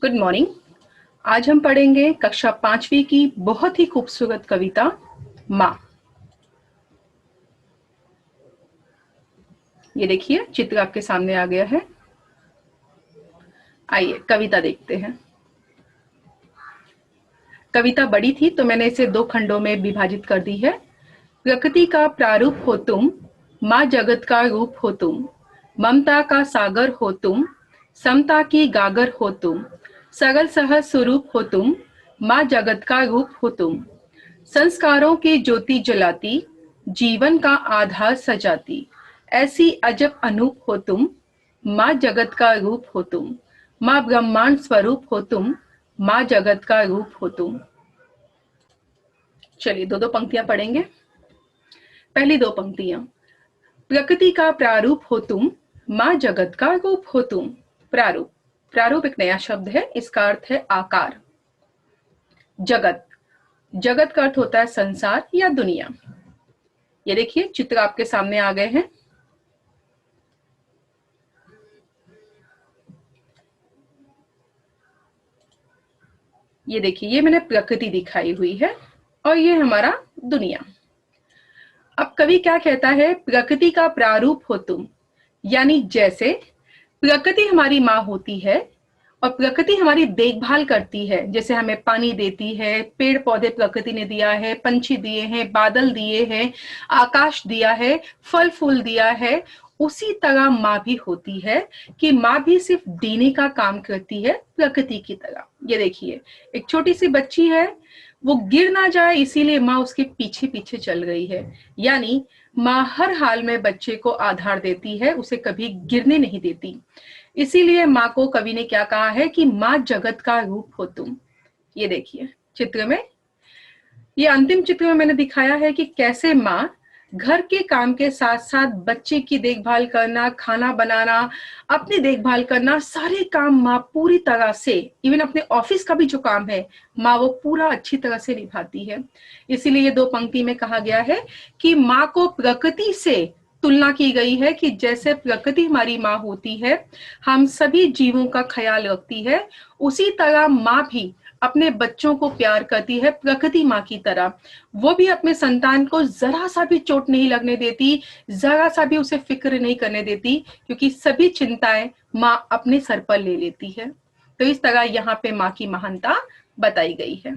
Good morning. आज हम पढ़ेंगे कक्षा 5वीं की बहुत ही खूबसूरत कविता माँ। ये देखिए चित्र आपके सामने आ गया है। आइए कविता देखते हैं। कविता बड़ी थी तो मैंने इसे 2 खंडों में विभाजित कर दी है। प्रकृति का प्रारूप हो तुम, माँ जगत का रूप हो तुम, ममता का सागर हो तुम, समता की गागर हो तुम, सरल सहज स्वरूप हो तुम, माँ जगत का रूप हो तुम, संस्कारों की ज्योति जलाती, जीवन का आधार सजाती, ऐसी अजब अनूप हो तुम, माँ जगत का रूप हो तुम, माँ ब्रह्मांड स्वरूप हो तुम, माँ जगत का रूप हो तुम। चलिए 2-2 पंक्तियां पढ़ेंगे। पहली 2 पंक्तियां। प्रकृति का प्रारूप हो तुम, माँ जगत का रूप हो तुम। प्रारूप, प्रारूप एक नया शब्द है, इसका अर्थ है आकार। जगत, जगत का अर्थ होता है संसार या दुनिया। ये देखिए चित्र आपके सामने आ गए हैं। ये देखिए ये मैंने प्रकृति दिखाई हुई है और ये हमारा दुनिया। अब कवि क्या कहता है, प्रकृति का प्रारूप हो तुम, यानी जैसे प्रकृति हमारी माँ होती है और प्रकृति हमारी देखभाल करती है, जैसे हमें पानी देती है, पेड़ पौधे प्रकृति ने दिया है, पंछी दिए हैं, बादल दिए हैं, आकाश दिया है, फल फूल दिया है, उसी तरह माँ भी होती है कि माँ भी सिर्फ देने का काम करती है प्रकृति की तरह। ये देखिए एक छोटी सी बच्ची है, वो गिर ना जाए इसीलिए माँ उसके पीछे पीछे चल रही है। यानी माँ हर हाल में बच्चे को आधार देती है, उसे कभी गिरने नहीं देती। इसीलिए माँ को कवि ने क्या कहा है कि माँ जगत का रूप हो तुम। ये देखिए चित्र में, ये अंतिम चित्र में मैंने दिखाया है कि कैसे माँ घर के काम के साथ साथ बच्चे की देखभाल करना, खाना बनाना, अपनी देखभाल करना, सारे काम माँ पूरी तरह से, इवन अपने ऑफिस का भी जो काम है माँ वो पूरा अच्छी तरह से निभाती है। इसीलिए ये 2 पंक्ति में कहा गया है कि माँ को प्रकृति से तुलना की गई है कि जैसे प्रकृति हमारी माँ होती है, हम सभी जीवों का ख्याल रखती है, उसी तरह माँ भी अपने बच्चों को प्यार करती है प्रकृति माँ की तरह। वो भी अपने संतान को जरा सा भी चोट नहीं लगने देती, जरा सा भी उसे फिक्र नहीं करने देती, क्योंकि सभी चिंताएं माँ अपने सर पर ले लेती है। तो इस तरह यहाँ पे माँ की महानता बताई गई है।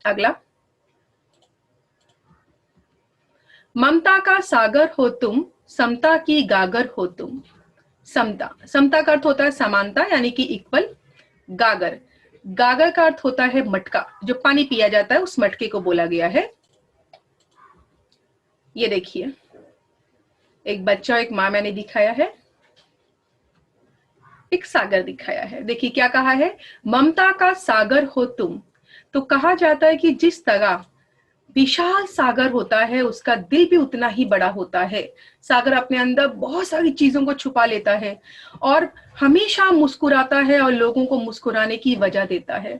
अगला, ममता का सागर हो तुम, समता की गागर हो तुम। समता, समता का अर्थ होता है समानता यानी कि इक्वल। गागर, गागर का अर्थ होता है मटका, जो पानी पिया जाता है उस मटके को बोला गया है। ये देखिए एक बच्चा और एक माँ मैंने दिखाया है, एक सागर दिखाया है। देखिए क्या कहा है, ममता का सागर हो तुम। तो कहा जाता है कि जिस तरह विशाल सागर होता है उसका दिल भी उतना ही बड़ा होता है। सागर अपने अंदर बहुत सारी चीजों को छुपा लेता है और हमेशा मुस्कुराता है और लोगों को मुस्कुराने की वजह देता है।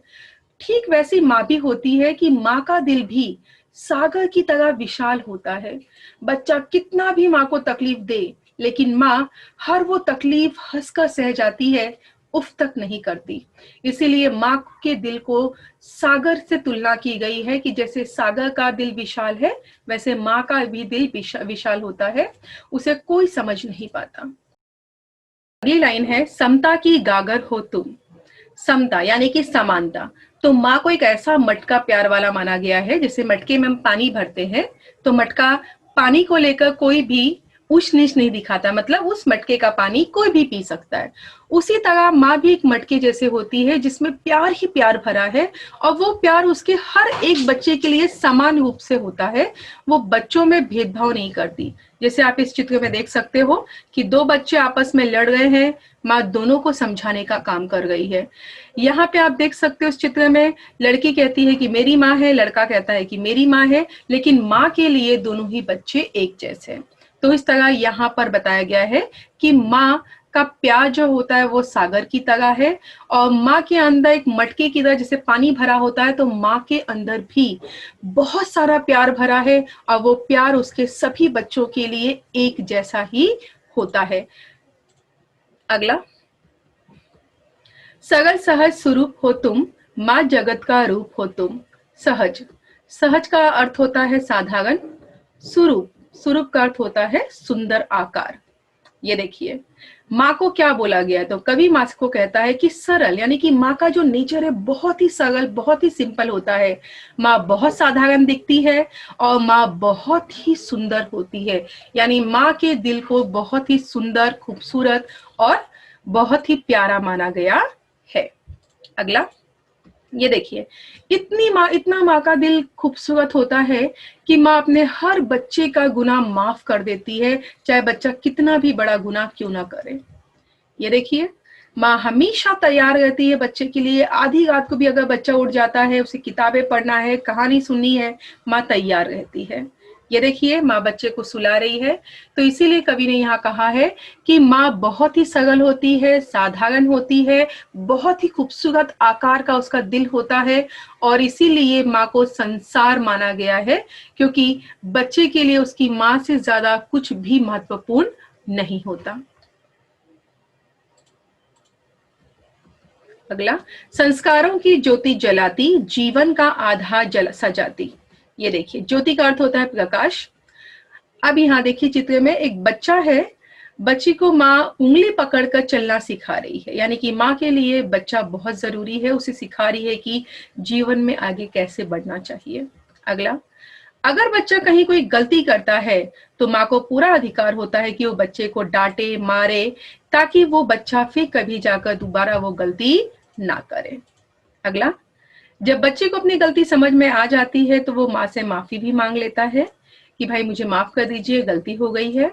ठीक वैसी माँ भी होती है कि माँ का दिल भी सागर की तरह विशाल होता है। बच्चा कितना भी माँ को तकलीफ दे, लेकिन माँ हर वो तकलीफ हंसकर सह जाती है, उफ तक नहीं करती। इसीलिए माँ के दिल को सागर से तुलना की गई है कि जैसे सागर का दिल विशाल है, वैसे माँ का भी दिल विशाल होता है, उसे कोई समझ नहीं पाता। अगली लाइन है, समता की गागर हो तुम। समता यानी कि समानता। तो माँ को एक ऐसा मटका प्यार वाला माना गया है, जैसे मटके में हम पानी भरते हैं तो मटका, पानी को लेकर कोई भी ऊंच नीच नहीं दिखाता, मतलब उस मटके का पानी कोई भी पी सकता है। उसी तरह माँ भी एक मटके जैसे होती है जिसमें प्यार ही प्यार भरा है और वो प्यार उसके हर एक बच्चे के लिए समान रूप से होता है। वो बच्चों में भेदभाव नहीं करती। जैसे आप इस चित्र में देख सकते हो कि 2 बच्चे आपस में लड़ रहे हैं, माँ दोनों को समझाने का काम कर रही है। यहाँ पे आप देख सकते हो इस चित्र में, लड़की कहती है कि मेरी माँ है, लड़का कहता है कि मेरी माँ है, लेकिन माँ के लिए दोनों ही बच्चे एक जैसे हैं। तो इस तरह यहाँ पर बताया गया है कि माँ का प्यार जो होता है वो सागर की तरह है और माँ के अंदर एक मटके की तरह जैसे पानी भरा होता है, तो माँ के अंदर भी बहुत सारा प्यार भरा है और वो प्यार उसके सभी बच्चों के लिए एक जैसा ही होता है। अगला, सगल सहज स्वरूप हो तुम, माँ जगत का रूप हो तुम। सहज, सहज का अर्थ होता है साधारण। स्वरूप, स्वरूप का अर्थ होता है सुंदर आकार। ये देखिए माँ को क्या बोला गया, तो कवि माँ को कहता है कि सरल, यानी कि माँ का जो नेचर है बहुत ही सरल, बहुत ही सिंपल होता है। माँ बहुत साधारण दिखती है और माँ बहुत ही सुंदर होती है, यानी माँ के दिल को बहुत ही सुंदर, खूबसूरत और बहुत ही प्यारा माना गया है। अगला, ये देखिए इतना माँ का दिल खूबसूरत होता है कि माँ अपने हर बच्चे का गुनाह माफ कर देती है, चाहे बच्चा कितना भी बड़ा गुनाह क्यों ना करे। ये देखिए माँ हमेशा तैयार रहती है बच्चे के लिए। आधी रात को भी अगर बच्चा उठ जाता है, उसे किताबें पढ़ना है, कहानी सुननी है, माँ तैयार रहती है। ये देखिए माँ बच्चे को सुला रही है। तो इसीलिए कवि ने यहाँ कहा है कि माँ बहुत ही सरल होती है, साधारण होती है, बहुत ही खूबसूरत आकार का उसका दिल होता है, और इसीलिए माँ को संसार माना गया है, क्योंकि बच्चे के लिए उसकी माँ से ज्यादा कुछ भी महत्वपूर्ण नहीं होता। अगला, संस्कारों की ज्योति जलाती, जीवन का आधार सजाती। ये देखिए ज्योति का अर्थ होता है प्रकाश। अब यहाँ देखिए चित्र में एक बच्चा है, बच्ची को माँ उंगली पकड़कर चलना सिखा रही है, यानी कि माँ के लिए बच्चा बहुत जरूरी है, उसे सिखा रही है कि जीवन में आगे कैसे बढ़ना चाहिए। अगला, अगर बच्चा कहीं कोई गलती करता है तो माँ को पूरा अधिकार होता है कि वो बच्चे को डांटे, मारे, ताकि वो बच्चा फिर कभी जाकर दोबारा वो गलती ना करे। अगला, जब बच्चे को अपनी गलती समझ में आ जाती है तो वो माँ से माफी भी मांग लेता है कि भाई मुझे माफ कर दीजिए, गलती हो गई है।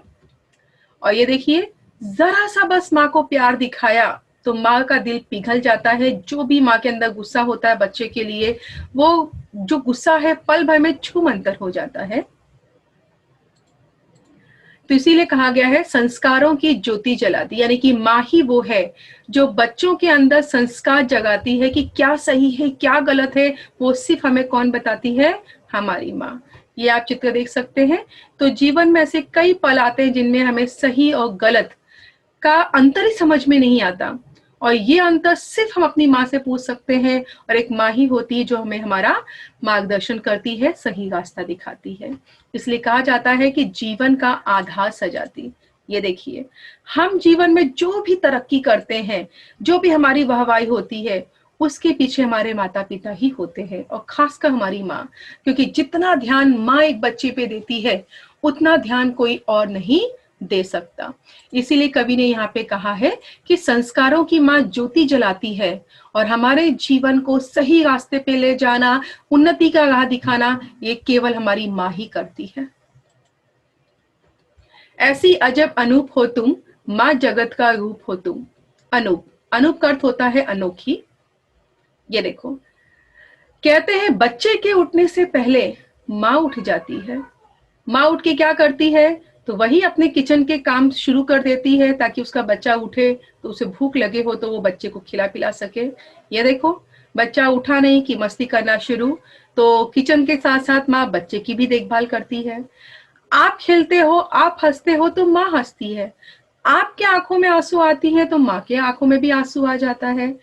और ये देखिए जरा सा बस माँ को प्यार दिखाया तो माँ का दिल पिघल जाता है। जो भी माँ के अंदर गुस्सा होता है बच्चे के लिए, वो जो गुस्सा है पल भर में छूमंतर हो जाता है। तो इसीलिए कहा गया है संस्कारों की ज्योति जलाती, यानी कि माँ ही वो है जो बच्चों के अंदर संस्कार जगाती है कि क्या सही है क्या गलत है, वो सिर्फ हमें कौन बताती है, हमारी माँ। ये आप चित्र देख सकते हैं। तो जीवन में ऐसे कई पल आते हैं जिनमें हमें सही और गलत का अंतर ही समझ में नहीं आता, और ये अंतर सिर्फ हम अपनी माँ से पूछ सकते हैं, और एक माँ ही होती है जो हमें हमारा मार्गदर्शन करती है, सही रास्ता दिखाती है। इसलिए कहा जाता है कि जीवन का आधार सजाती। ये देखिए हम जीवन में जो भी तरक्की करते हैं, जो भी हमारी वाहवाही होती है, उसके पीछे हमारे माता पिता ही होते हैं, और खासकर हमारी माँ, क्योंकि जितना ध्यान माँ एक बच्चे पे देती है उतना ध्यान कोई और नहीं दे सकता। इसीलिए कवि ने यहाँ पे कहा है कि संस्कारों की माँ ज्योति जलाती है, और हमारे जीवन को सही रास्ते पे ले जाना, उन्नति का राह दिखाना, ये केवल हमारी माँ ही करती है। ऐसी अजब अनूप हो तुम, माँ जगत का रूप हो तुम। अनूप, अनूप का अर्थ होता है अनोखी। ये देखो कहते हैं बच्चे के उठने से पहले माँ उठ जाती है। माँ उठ के क्या करती है, तो वही अपने किचन के काम शुरू कर देती है ताकि उसका बच्चा उठे तो उसे भूख लगे हो तो वो बच्चे को खिला पिला सके। ये देखो बच्चा उठा नहीं कि मस्ती करना शुरू, तो किचन के साथ साथ माँ बच्चे की भी देखभाल करती है। आप खेलते हो, आप हंसते हो तो माँ हंसती है। आपके आंखों में आंसू आती है तो माँ के आंखों में भी आंसू आ जाता है।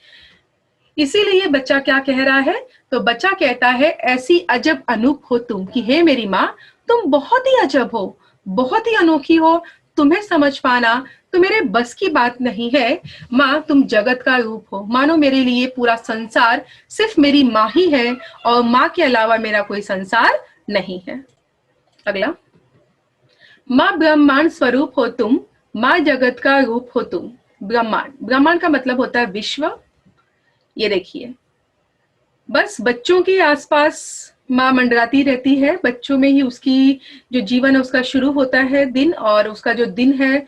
इसीलिए बच्चा क्या कह रहा है, तो बच्चा कहता है ऐसी अजब अनूप हो तुम, कि हे मेरी माँ तुम बहुत ही अजब हो, बहुत ही अनोखी हो, तुम्हें समझ पाना तो मेरे बस की बात नहीं है। माँ तुम जगत का रूप हो, मानो मेरे लिए पूरा संसार सिर्फ मेरी माँ ही है, और माँ के अलावा मेरा कोई संसार नहीं है। अगला, माँ ब्रह्मांड स्वरूप हो तुम, माँ जगत का रूप हो तुम। ब्रह्मांड, ब्रह्मांड का मतलब होता है विश्व। ये देखिए बस बच्चों के आसपास माँ मंडराती रहती है, बच्चों में ही उसकी जो जीवन है उसका शुरू होता है दिन, और उसका जो दिन है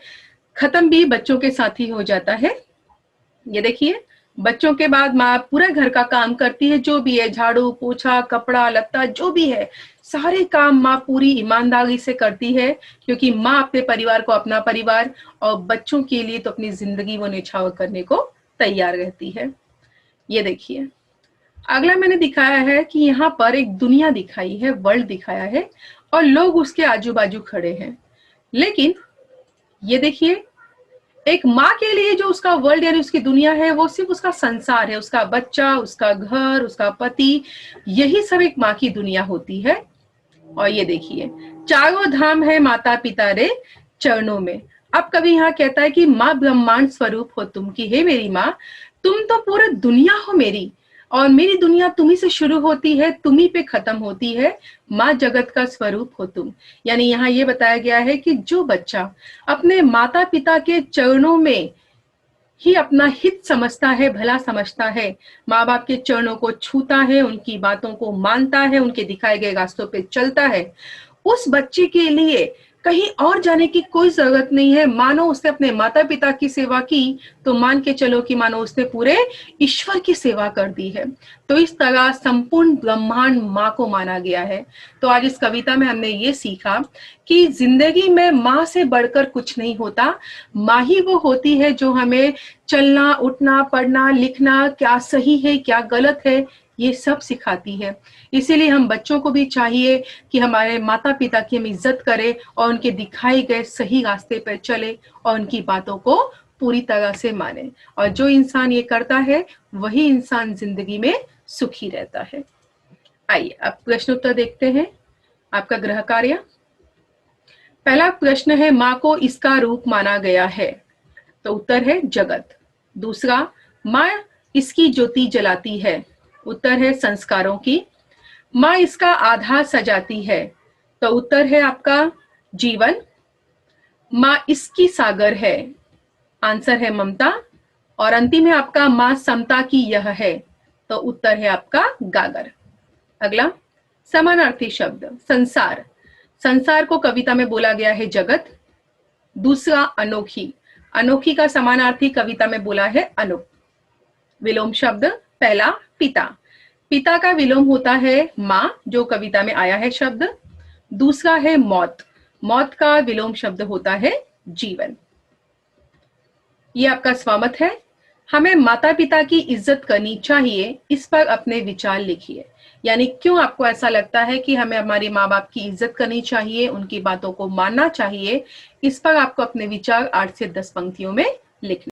खत्म भी बच्चों के साथ ही हो जाता है। ये देखिए बच्चों के बाद माँ पूरा घर का काम करती है, जो भी है झाड़ू पोछा कपड़ा लत्ता जो भी है सारे काम माँ पूरी ईमानदारी से करती है, क्योंकि माँ अपने परिवार को अपना परिवार और बच्चों के लिए तो अपनी जिंदगी वो न्यौछावर करने को तैयार रहती है। ये देखिए अगला मैंने दिखाया है कि यहाँ पर एक दुनिया दिखाई है, वर्ल्ड दिखाया है, और लोग उसके आजू बाजू खड़े हैं। लेकिन ये देखिए एक माँ के लिए जो उसका वर्ल्ड यानी उसकी दुनिया है वो सिर्फ उसका संसार है, उसका बच्चा, उसका घर, उसका पति, यही सब एक माँ की दुनिया होती है। और ये देखिए, चारों धाम है माता पिता रे चरणों में। अब कभी यहाँ कहता है कि माँ ब्रह्मांड स्वरूप हो तुम, कि हे मेरी माँ, तुम तो पूरा दुनिया हो मेरी, और मेरी दुनिया तुम्ही से शुरू होती है, तुम्ही पे खत्म होती है। माँ जगत का स्वरूप हो तुम। यानी यहाँ ये बताया गया है कि जो बच्चा अपने माता पिता के चरणों में ही अपना हित समझता है, भला समझता है, माँ बाप के चरणों को छूता है, उनकी बातों को मानता है, उनके दिखाए गए रास्तों पे चलता है, उस बच्चे के लिए कहीं और जाने की कोई जरूरत नहीं है। मानो उसने अपने माता पिता की सेवा की तो मान के चलो कि मानो उसने पूरे ईश्वर की सेवा कर दी है। तो इस तरह संपूर्ण ब्रह्मांड माँ को माना गया है। तो आज इस कविता में हमने ये सीखा कि जिंदगी में माँ से बढ़कर कुछ नहीं होता। माँ ही वो होती है जो हमें चलना, उठना, पढ़ना, लिखना, क्या सही है क्या गलत है, ये सब सिखाती है। इसीलिए हम बच्चों को भी चाहिए कि हमारे माता पिता की हम इज्जत करें और उनके दिखाए गए सही रास्ते पर चले और उनकी बातों को पूरी तरह से माने। और जो इंसान ये करता है वही इंसान जिंदगी में सुखी रहता है। आइए अब प्रश्न उत्तर देखते हैं। आपका गृह कार्य, पहला प्रश्न है माँ को इसका रूप माना गया है, तो उत्तर है जगत। दूसरा, माँ इसकी ज्योति जलाती है, उत्तर है संस्कारों की। माँ इसका आधार सजाती है, तो उत्तर है आपका जीवन। माँ इसकी सागर है, आंसर है ममता। और अंतिम है आपका माँ समता की यह है, तो उत्तर है आपका गागर। अगला समानार्थी शब्द, संसार। संसार को कविता में बोला गया है जगत। दूसरा अनोखी, अनोखी का समानार्थी कविता में बोला है अनूप। विलोम शब्द, पहला पिता, पिता का विलोम होता है माँ, जो कविता में आया है शब्द। दूसरा है मौत, मौत का विलोम शब्द होता है जीवन। ये आपका स्वागत है। हमें माता पिता की इज्जत करनी चाहिए, इस पर अपने विचार लिखिए। यानी क्यों आपको ऐसा लगता है कि हमें हमारे माँ बाप की इज्जत करनी चाहिए, उनकी बातों को मानना चाहिए, इस पर आपको अपने विचार 8 से 10 पंक्तियों में लिखना।